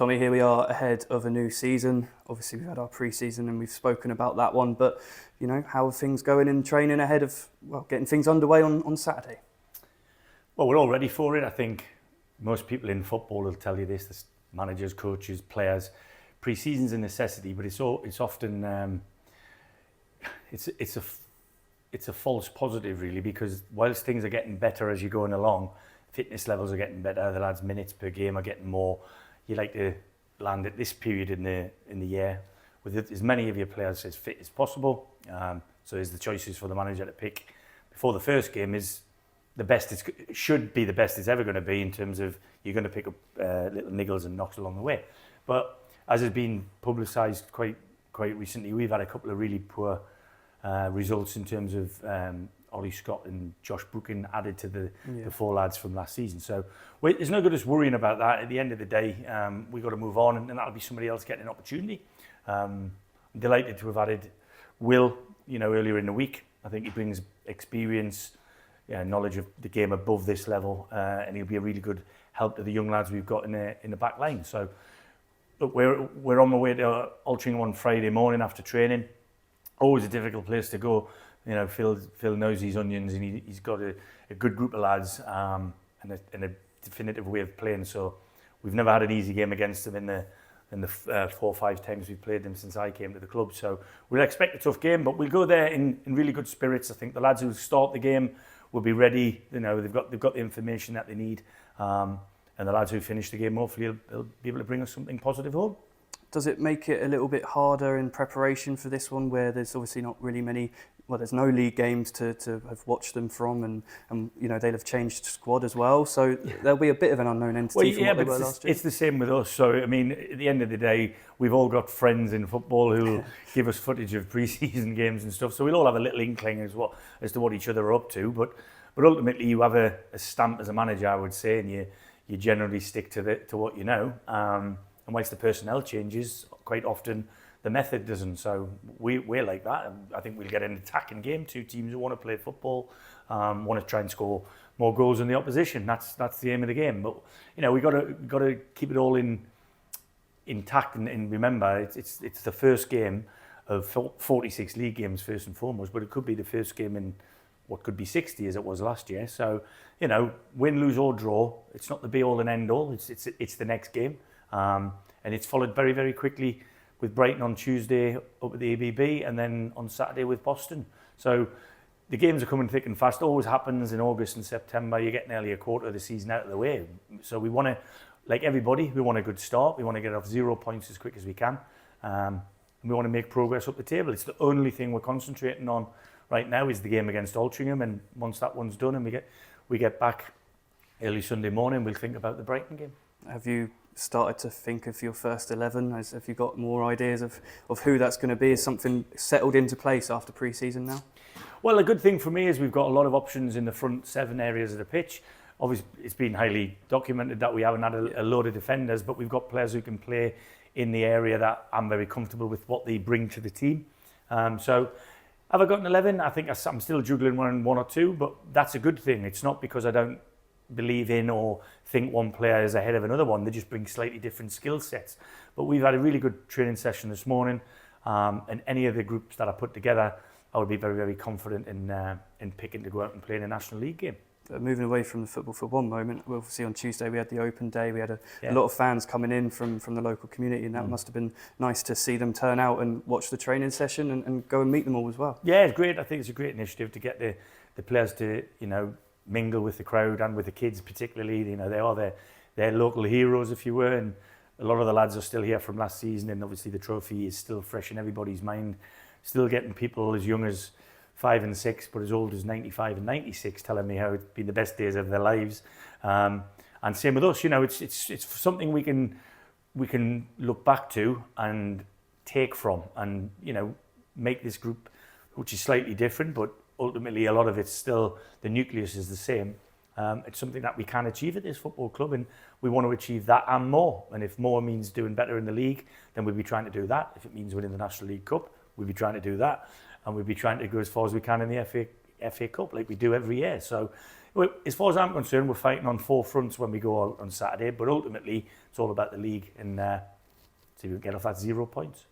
Tommy, here we are ahead of a new season. Obviously, we've had our pre-season and we've spoken about that one. But, you know, how are things going in training ahead of, well, getting things underway on Saturday? Well, we're all ready for it. I think most people in football will tell you this, the managers, coaches, players. Pre-season's a necessity, but it's often it's a false positive, really, because whilst things are getting better as you're going along, fitness levels are getting better, the lads' minutes per game are getting more. You like to land at this period in the year with as many of your players as fit as possible. So there's the choices for the manager to pick before the first game is the best. It should be the best it's ever going to be in terms of you're going to pick up little niggles and knocks along the way. But as has been publicised quite recently, we've had a couple of really poor results in terms of Ollie Scott and Josh Brookin added to the four lads from last season. So there's no good us worrying about that. At the end of the day, we've got to move on, and that'll be somebody else getting an opportunity. I'm delighted to have added Will, earlier in the week. I think he brings experience, knowledge of the game above this level, and he'll be a really good help to the young lads we've got in the back line. So look, we're on the way to Altrincham on Friday morning after training. Always a difficult place to go. Phil knows his onions, and he's got a good group of lads and a definitive way of playing. So we've never had an easy game against them in the 4 or 5 times we've played them since I came to the club. So we'll expect a tough game, but we'll go there in really good spirits. I think the lads who start the game will be ready. They've got the information that they need, and the lads who finish the game hopefully will be able to bring us something positive home. Does it make it a little bit harder in preparation for this one, where there's obviously not really many, there's no league games to have watched them from, and they'll have changed squad as well, so there'll be a bit of an unknown entity from what they were last year? It's the same with us. So, I mean, at the end of the day, we've all got friends in football who'll give us footage of pre-season games and stuff, so we'll all have a little inkling as to what each other are up to, but ultimately you have a stamp as a manager, I would say, and you generally stick to what you know. And whilst the personnel changes, quite often the method doesn't. So we're like that. I think we'll get an attacking game. 2 teams who want to play football, want to try and score more goals than the opposition. That's the aim of the game. But we got to keep it all intact and remember it's the first game of 46 league games first and foremost. But it could be the first game in what could be 60 as it was last year. So win, lose or draw, it's not the be all and end all. It's the next game. And it's followed very, very quickly with Brighton on Tuesday up at the ABB, and then on Saturday with Boston. So the games are coming thick and fast. It always happens in August and September. You're getting nearly a quarter of the season out of the way. So we want to, like everybody, we want a good start. We want to get off 0 points as quick as we can. And we want to make progress up the table. It's the only thing we're concentrating on right now is the game against Altrincham. And once that one's done and we get back early Sunday morning, we'll think about the Brighton game. Have you started to think of your first 11? Have you got more ideas of who that's going to be? Is something settled into place after pre-season now? Well, a good thing for me is we've got a lot of options in the front 7 areas of the pitch. Obviously, it's been highly documented that we haven't had a load of defenders, but we've got players who can play in the area that I'm very comfortable with what they bring to the team. So have I got an 11? I think I'm still juggling one or two, but that's a good thing. It's not because I don't believe in or think one player is ahead of another one. They just bring slightly different skill sets. But we've had a really good training session this morning, and any of the groups that I put together, I would be very, very confident in picking to go out and play in a National League game. Moving away from the football for one moment, we'll see on Tuesday we had the open day. We had a lot of fans coming in from the local community, and that must have been nice to see them turn out and watch the training session and go and meet them all as well. Yeah, it's great. I think it's a great initiative to get the players to mingle with the crowd and with the kids particularly. They are their local heroes, if you were, and a lot of the lads are still here from last season, and obviously the trophy is still fresh in everybody's mind, still getting people as young as 5 and 6 but as old as 95 and 96 telling me how it's been the best days of their lives, and same with us. It's something we can look back to and take from, and make this group, which is slightly different, but ultimately a lot of it's still, the nucleus is the same. It's something that we can achieve at this football club, and we want to achieve that and more. And if more means doing better in the league, then we'll be trying to do that. If it means winning the National League Cup, we'll be trying to do that. And we'll be trying to go as far as we can in the FA Cup like we do every year. So as far as I'm concerned, we're fighting on 4 fronts when we go out on Saturday, but ultimately it's all about the league and see if we can get off at 0 points.